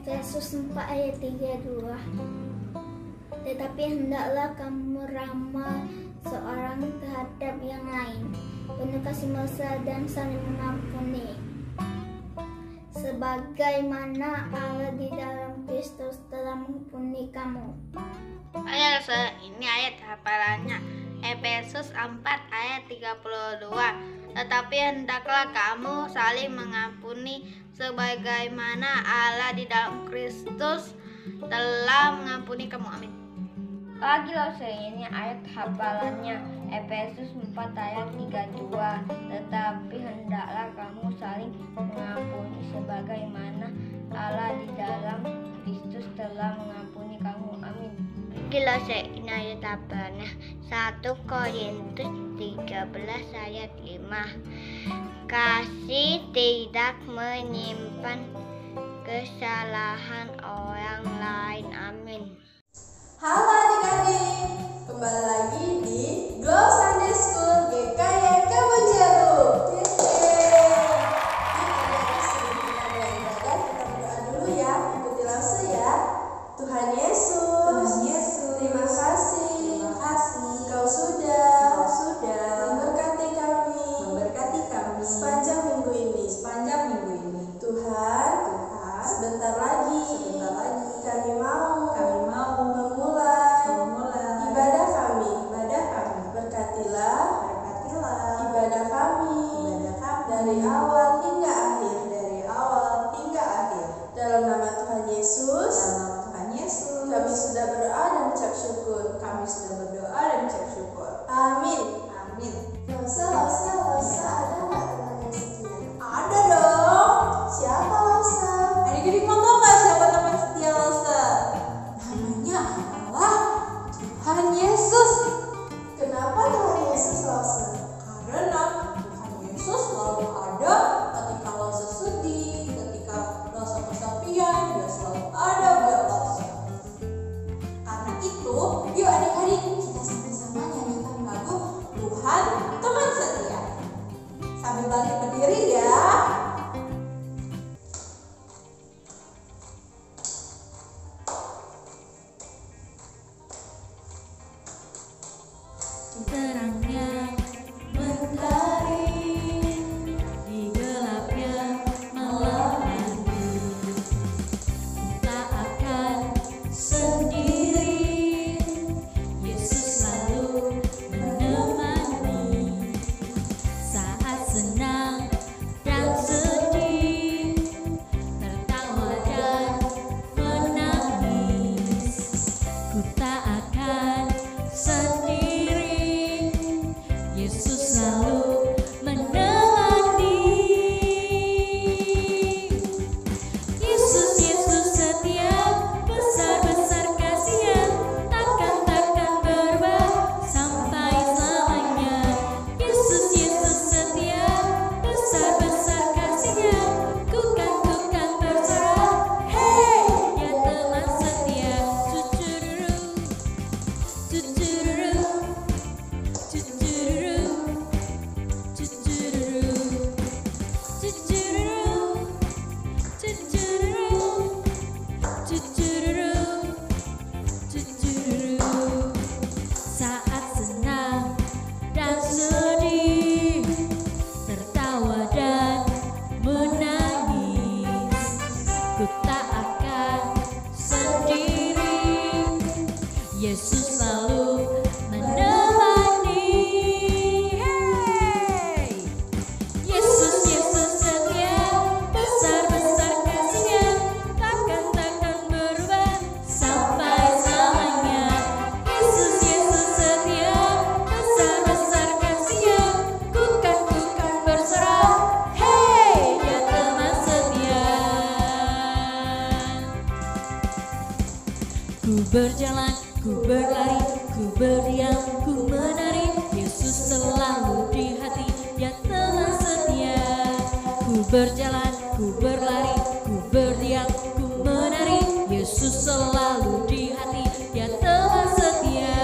Efesus 4 ayat 32. Tetapi hendaklah kamu ramah seorang terhadap yang lain, penuh kasih mesra dan saling mengampuni, sebagaimana Allah di dalam Kristus telah mengampuni kamu. Ayo, ini ayat hafalannya. Efesus 4 ayat 32. Tetapi hendaklah kamu saling mengampuni sebagaimana Allah di dalam Kristus telah mengampuni kamu. Amin. Lagi loh, ini ayat hafalannya. Efesus 4 ayat 32. Tetapi hendaklah kamu saling mengampuni sebagaimana Allah di dalam Kristus telah mengampuni kamu. Amin. Gila ini ayat hafalannya. 1 Korintus 13 ayat 5. Kasih tidak menyimpan kesalahan orang lain. Amin. Halo adik-adik, kembali lagi di Go Sunday School GKY Kebun Jeruk. Sebelum kita mulai ibadah, kita berdoa dulu ya. Ikuti langsung ya. Tuhan Yesus, terima kasih. Engkau sudah memberkati kami sepanjang minggu ini. Tuhan, sebentar lagi kami mau memulai ibadah kami. Berkatilah ibadah kami dari awal hingga akhir. Dalam nama Tuhan Yesus, kami sudah berdoa dan mengucap syukur. Amin. Lausa, ada nggak teman yang setia? Ada dong. Siapa Lausa? Adik-adik mau tahu nggak siapa teman setia Lausa? Namanya adalah Tuhan Yesus. Kenapa Tuhan Yesus Lausa? Karena Tuhan Yesus selalu ada ketika Lausa sedih, ketika Lausa kesepian, Dia selalu ada buat Lausa. Karena itu, yuk adik-adik kita sama-sama nyanyikan lagu Tuhan Teman Setia. Sambil balik berdiri ya. Terangnya mentari di gelapnya malam hari, tak akan sendiri. Yesus selalu menemani saat senang dan sedih, tertawa dan menangis. Ku tak akan sendiri, Yesus selalu menemani. Yesus setia, besar-besar kasih-Nya, takkan berubah sampai selamanya. Yesus setia, besar-besar kasih-Nya, ku kan berserah. Hey, Dia teman setia. Saat senang dan sedih, tertawa dan menangis, ku tak akan sendiri. Yesus selalu menemani. Hey! Yesus setia, besar-besar kasih-Nya, takkan berubah sampai selamanya. Yesus setia, besar-besar kasih-Nya, ku kan berserah. Hey, Dia teman setia. Ku berjalan, ku berlari, ku berdiam, ku menari, Yesus selalu di hati, Dia teman setia. Ku berjalan, ku berlari, ku berdiam, ku menari, Yesus selalu di hati, Dia teman setia.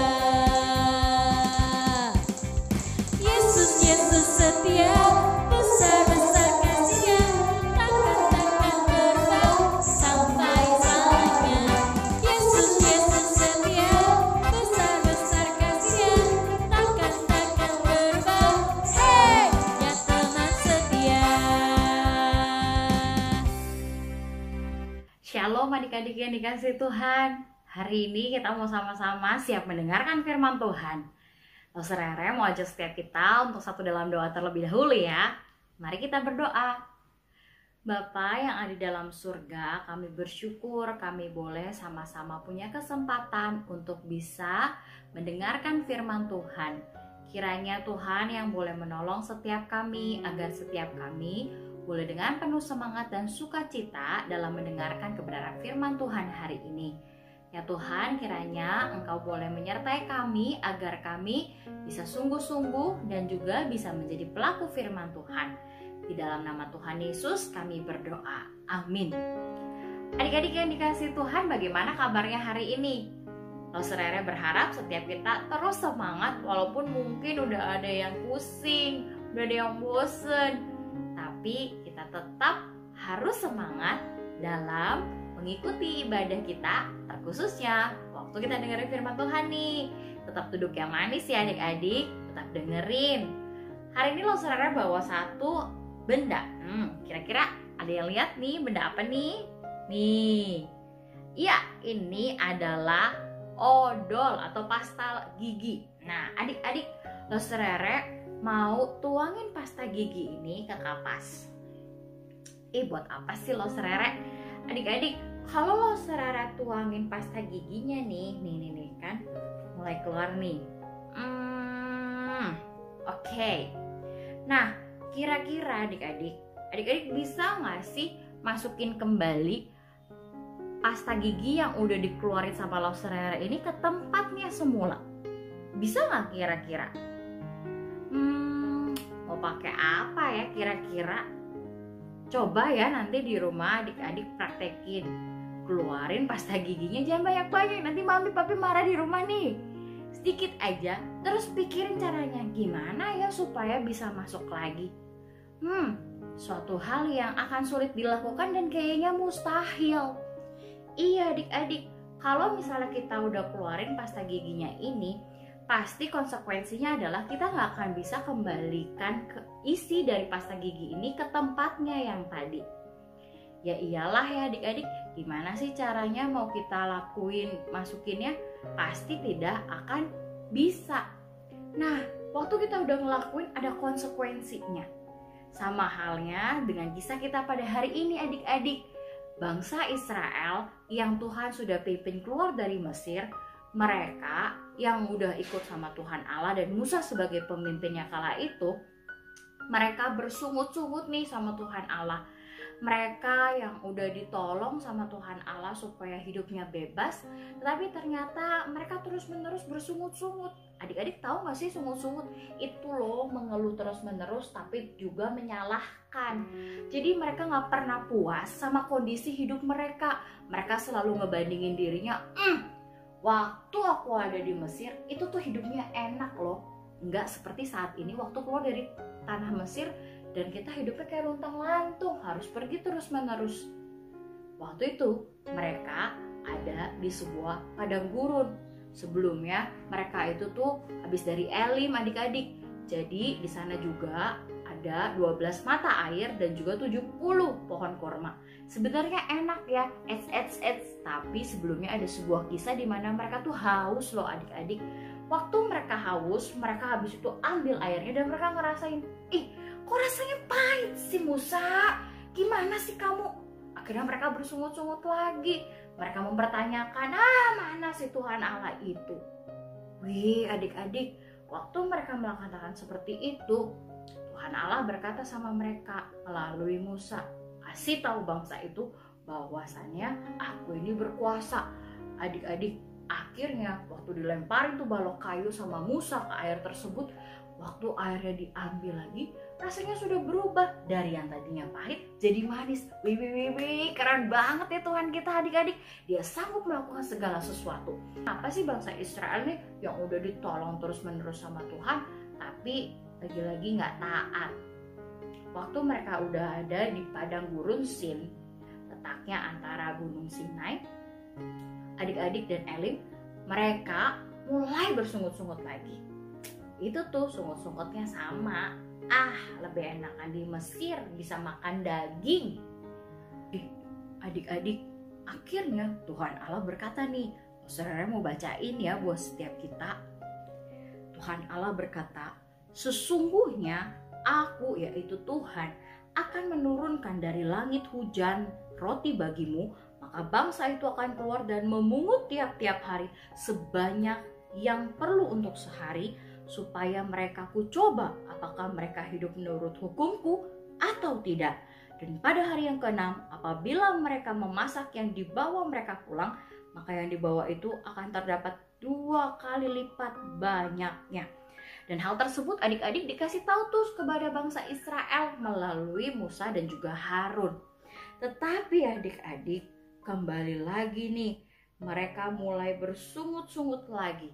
Yesus setia, besar-besar kasih-Nya, takkan berubah sampai Shalom adik-adik yang dikasih Tuhan. Hari ini kita mau sama-sama siap mendengarkan firman Tuhan. Pastor Rere mau ajak setiap kita untuk satu dalam doa terlebih dahulu ya. Mari kita berdoa. Bapa yang ada di dalam surga, kami bersyukur kami boleh sama-sama punya kesempatan untuk bisa mendengarkan firman Tuhan. Kiranya Tuhan yang boleh menolong setiap kami agar setiap kami boleh dengan penuh semangat dan sukacita dalam mendengarkan kebenaran firman Tuhan hari ini. Ya Tuhan, kiranya Engkau boleh menyertai kami agar kami bisa sungguh-sungguh dan juga bisa menjadi pelaku firman Tuhan. Di dalam nama Tuhan Yesus kami berdoa. Amin. Adik-adik yang dikasih Tuhan, bagaimana kabarnya hari ini? Pastor Rere berharap setiap kita terus semangat walaupun mungkin udah ada yang pusing, udah ada yang bosen. Tapi kita tetap harus semangat dalam mengikuti ibadah kita, terkhususnya waktu kita dengerin firman Tuhan nih. Tetap duduk yang manis ya adik-adik, tetap dengerin. Hari ini Pastor Rere bawa satu benda. Kira-kira ada yang lihat nih benda apa nih? Nih, iya ini adalah odol atau pasta gigi. Nah adik-adik, Pastor Rere mau tuangin pasta gigi ini ke kapas. Buat apa sih Pastor Rere? Adik-adik, kalau Pastor Rere tuangin pasta giginya nih kan mulai keluar nih. Oke. Nah kira-kira adik-adik bisa nggak sih masukin kembali pasta gigi yang udah dikeluarin sama Pastor Rere ini ke tempatnya semula? Bisa nggak kira-kira? Mau pakai apa ya kira-kira? Coba ya nanti di rumah adik-adik praktekin. Keluarin pasta giginya jangan banyak-banyak, nanti mami papi marah di rumah nih. Sedikit aja, terus pikirin caranya gimana ya supaya bisa masuk lagi. Suatu hal yang akan sulit dilakukan dan kayaknya mustahil. Iya adik-adik, kalau misalnya kita udah keluarin pasta giginya ini, pasti konsekuensinya adalah kita nggak akan bisa kembalikan ke isi dari pasta gigi ini ke tempatnya yang tadi. Ya iyalah ya adik-adik, gimana sih caranya mau kita lakuin masukinnya? Pasti tidak akan bisa. Nah, waktu kita udah ngelakuin ada konsekuensinya. Sama halnya dengan kisah kita pada hari ini adik-adik. Bangsa Israel yang Tuhan sudah pimpin keluar dari Mesir, mereka yang udah ikut sama Tuhan Allah dan Musa sebagai pemimpinnya kala itu, mereka bersungut-sungut nih sama Tuhan Allah. Mereka yang udah ditolong sama Tuhan Allah supaya hidupnya bebas, tetapi ternyata mereka terus-menerus bersungut-sungut. Adik-adik tahu gak sih sungut-sungut? Itu loh, mengeluh terus-menerus tapi juga menyalahkan. Jadi mereka gak pernah puas sama kondisi hidup mereka. Mereka selalu ngebandingin dirinya, waktu aku ada di Mesir itu tuh hidupnya enak loh. Enggak seperti saat ini waktu keluar dari tanah Mesir dan kita hidupnya kayak luntang-lantung, harus pergi terus-menerus. Waktu itu mereka ada di sebuah padang gurun. Sebelumnya mereka itu tuh habis dari Elim adik-adik. Jadi di sana juga ada 12 mata air dan juga 70 pohon kurma. Sebenarnya enak ya, tapi sebelumnya ada sebuah kisah di mana mereka tuh haus loh adik-adik. Waktu mereka haus, mereka habis itu ambil airnya dan mereka ngerasain, kok rasanya pahit sih Musa? Gimana sih kamu? Akhirnya mereka bersungut-sungut lagi. Mereka mempertanyakan, mana sih Tuhan Allah itu? Wih adik-adik, waktu mereka melakukan seperti itu, Tuhan Allah berkata sama mereka melalui Musa, kasih tahu bangsa itu bahwasannya aku ini berkuasa. Adik-adik, akhirnya waktu dilemparin tuh balok kayu sama Musa ke air tersebut, waktu airnya diambil lagi, rasanya sudah berubah dari yang tadinya pahit jadi manis. Wih, keren banget ya Tuhan kita adik-adik. Dia sanggup melakukan segala sesuatu. Apa sih bangsa Israel nih yang udah ditolong terus-menerus sama Tuhan, tapi lagi-lagi nggak taat. Waktu mereka udah ada di padang gurun Sin, letaknya antara Gunung Sinai, adik-adik dan Elim, mereka mulai bersungut-sungut lagi. Itu tuh sungut-sungutnya sama. Lebih enakan di Mesir, bisa makan daging. Adik-adik, akhirnya Tuhan Allah berkata nih, saudara mau bacain ya buat setiap kita. Tuhan Allah berkata, sesungguhnya aku, yaitu Tuhan, akan menurunkan dari langit hujan roti bagimu, maka bangsa itu akan keluar dan memungut tiap-tiap hari sebanyak yang perlu untuk sehari, supaya mereka kucoba apakah mereka hidup menurut hukumku atau tidak. Dan pada hari yang keenam, apabila mereka memasak yang dibawa mereka pulang, maka yang dibawa itu akan terdapat 2 kali lipat banyaknya. Dan hal tersebut adik-adik dikasih tahu tuh kepada bangsa Israel melalui Musa dan juga Harun. Tetapi adik-adik, kembali lagi nih, mereka mulai bersungut-sungut lagi.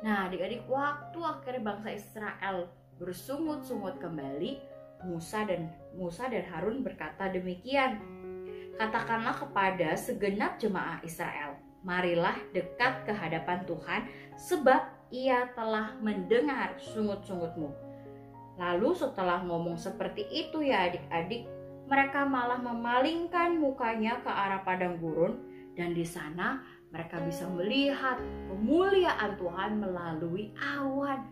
Nah adik-adik, waktu akhirnya bangsa Israel bersungut-sungut kembali, Musa dan Harun berkata demikian, katakanlah kepada segenap jemaah Israel, marilah dekat ke hadapan Tuhan, sebab Ia telah mendengar sungut-sungutmu. Lalu setelah ngomong seperti itu ya adik-adik, mereka malah memalingkan mukanya ke arah padang gurun, dan di sana mereka bisa melihat kemuliaan Tuhan melalui awan.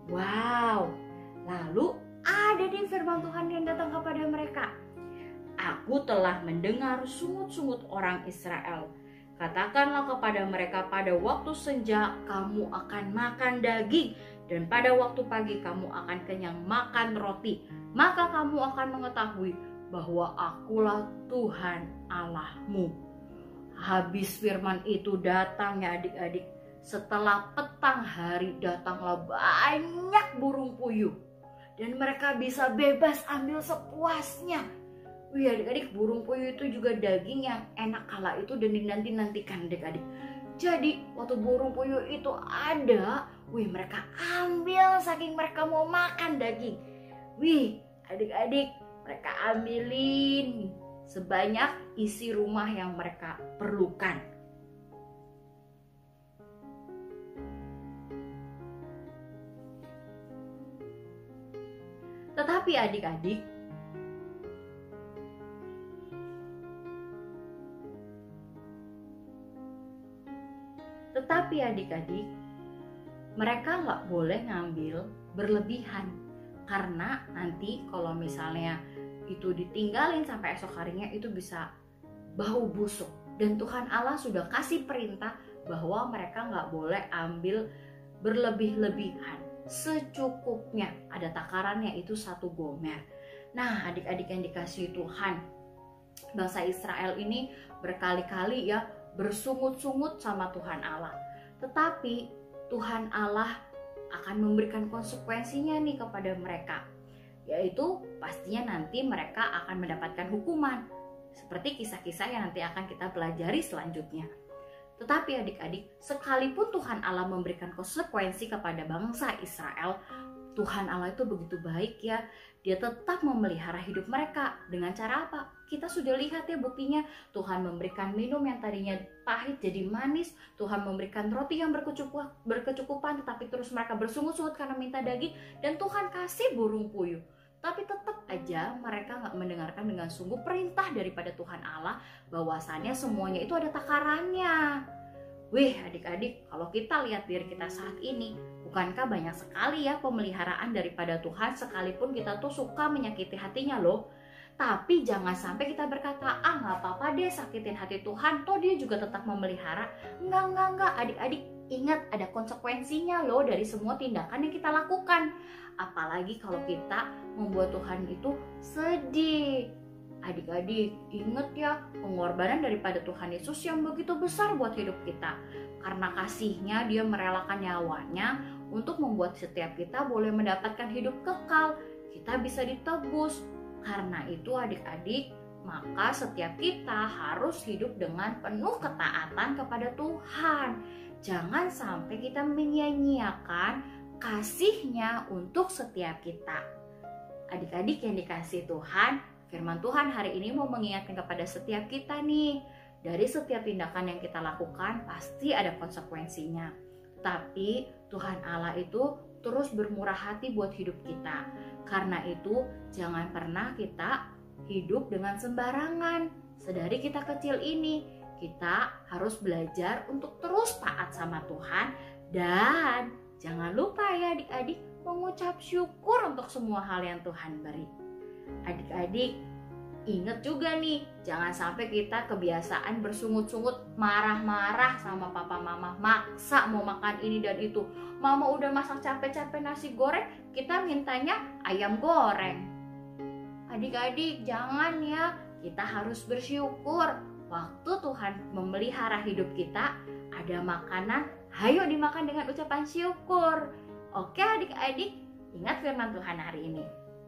Wow, lalu ada di firman Tuhan yang datang kepada mereka. Aku telah mendengar sungut-sungut orang Israel. Katakanlah kepada mereka, pada waktu senja kamu akan makan daging, dan pada waktu pagi kamu akan kenyang makan roti. Maka kamu akan mengetahui bahwa akulah Tuhan Allahmu. Habis firman itu datang ya adik-adik, setelah petang hari datanglah banyak burung puyuh. Dan mereka bisa bebas ambil sepuasnya. Wih adik-adik, burung puyuh itu juga daging yang enak kala itu dan dinanti-nantikan adik-adik. Jadi waktu burung puyuh itu ada, wih mereka ambil saking mereka mau makan daging. Wih adik-adik, mereka ambilin sebanyak isi rumah yang mereka perlukan. Tetapi adik-adik, mereka nggak boleh ngambil berlebihan, karena nanti kalau misalnya itu ditinggalin sampai esok harinya itu bisa bau busuk. Dan Tuhan Allah sudah kasih perintah bahwa mereka nggak boleh ambil berlebih-lebihan, secukupnya. Ada takarannya, itu 1 gomer. Nah adik-adik yang dikasihi Tuhan, bangsa Israel ini berkali-kali ya bersungut-sungut sama Tuhan Allah. Tetapi Tuhan Allah akan memberikan konsekuensinya nih kepada mereka, yaitu pastinya nanti mereka akan mendapatkan hukuman, seperti kisah-kisah yang nanti akan kita pelajari selanjutnya. Tetapi adik-adik, sekalipun Tuhan Allah memberikan konsekuensi kepada bangsa Israel, Tuhan Allah itu begitu baik ya. Dia tetap memelihara hidup mereka. Dengan cara apa? Kita sudah lihat ya buktinya. Tuhan memberikan minum yang tadinya pahit jadi manis. Tuhan memberikan roti yang berkecukupan, tetapi terus mereka bersungut-sungut karena minta daging. Dan Tuhan kasih burung puyuh. Tapi tetap aja mereka gak mendengarkan dengan sungguh perintah daripada Tuhan Allah, bahwasannya semuanya itu ada takarannya. Wih adik-adik, kalau kita lihat diri kita saat ini, bukankah banyak sekali ya pemeliharaan daripada Tuhan, sekalipun kita tuh suka menyakiti hatinya loh. Tapi jangan sampai kita berkata, gak apa-apa deh sakitin hati Tuhan, toh dia juga tetap memelihara. Enggak, adik-adik, ingat ada konsekuensinya loh dari semua tindakan yang kita lakukan. Apalagi kalau kita membuat Tuhan itu sedih. Adik-adik, ingat ya, pengorbanan daripada Tuhan Yesus yang begitu besar buat hidup kita. Karena kasihnya dia merelakan nyawanya untuk membuat setiap kita boleh mendapatkan hidup kekal. Kita bisa ditebus. Karena itu adik-adik, maka setiap kita harus hidup dengan penuh ketaatan kepada Tuhan. Jangan sampai kita menyia-nyiakan kasihnya untuk setiap kita. Adik-adik yang dikasihi Tuhan, firman Tuhan hari ini mau mengingatkan kepada setiap kita nih, dari setiap tindakan yang kita lakukan pasti ada konsekuensinya. Tapi Tuhan Allah itu terus bermurah hati buat hidup kita. Karena itu jangan pernah kita hidup dengan sembarangan. sedari kita kecil ini kita harus belajar untuk terus taat sama Tuhan. Dan jangan lupa ya adik-adik, mengucap syukur untuk semua hal yang Tuhan beri. Adik-adik, ingat juga nih, jangan sampai kita kebiasaan bersungut-sungut, marah-marah sama papa mama, maksa mau makan ini dan itu. Mama udah masak capek-capek nasi goreng, kita mintanya ayam goreng. Adik-adik, jangan ya, kita harus bersyukur. Waktu Tuhan memelihara hidup kita, ada makanan, ayo dimakan dengan ucapan syukur. Oke adik-adik, ingat firman Tuhan hari ini.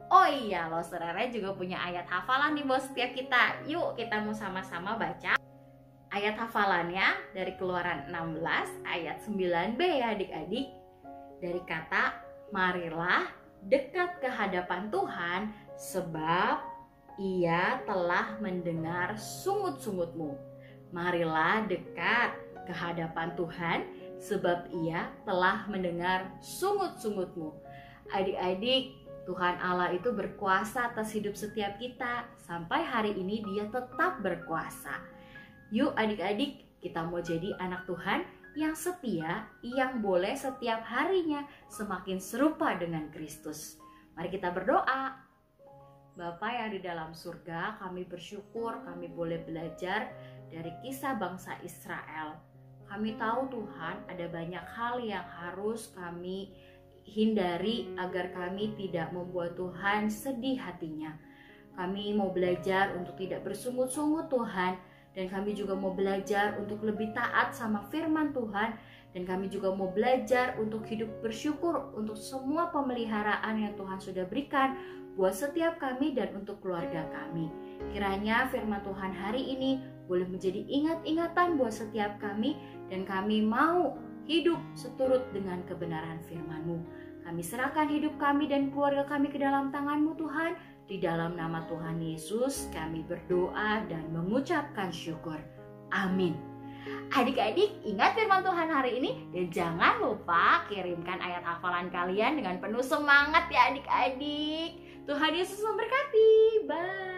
Oh iya, loh Serere juga punya ayat hafalan nih buat setiap kita. Yuk kita mau sama-sama baca. Ayat hafalannya dari Keluaran 16 ayat 9b ya adik-adik. Dari kata, marilah dekat ke hadapan Tuhan sebab Ia telah mendengar sungut-sungutmu. Marilah dekat ke hadapan Tuhan sebab Ia telah mendengar sungut-sungutmu. Adik-adik, Tuhan Allah itu berkuasa atas hidup setiap kita. Sampai hari ini Dia tetap berkuasa. Yuk adik-adik, kita mau jadi anak Tuhan yang setia, yang boleh setiap harinya semakin serupa dengan Kristus. Mari kita berdoa. Bapa yang di dalam surga, kami bersyukur kami boleh belajar dari kisah bangsa Israel. Kami tahu Tuhan ada banyak hal yang harus kami hindari agar kami tidak membuat Tuhan sedih hatinya. Kami mau belajar untuk tidak bersungut-sungut Tuhan, dan kami juga mau belajar untuk lebih taat sama firman Tuhan, dan kami juga mau belajar untuk hidup bersyukur untuk semua pemeliharaan yang Tuhan sudah berikan buat setiap kami dan untuk keluarga kami. Kiranya firman Tuhan hari ini boleh menjadi ingat-ingatan buat setiap kami, dan kami mau hidup seturut dengan kebenaran firman-Mu. Kami serahkan hidup kami dan keluarga kami ke dalam tangan-Mu Tuhan. Di dalam nama Tuhan Yesus kami berdoa dan mengucapkan syukur. Amin. Adik-adik, ingat firman Tuhan hari ini, dan jangan lupa kirimkan ayat hafalan kalian dengan penuh semangat ya adik-adik. Tuhan Yesus memberkati. Bye.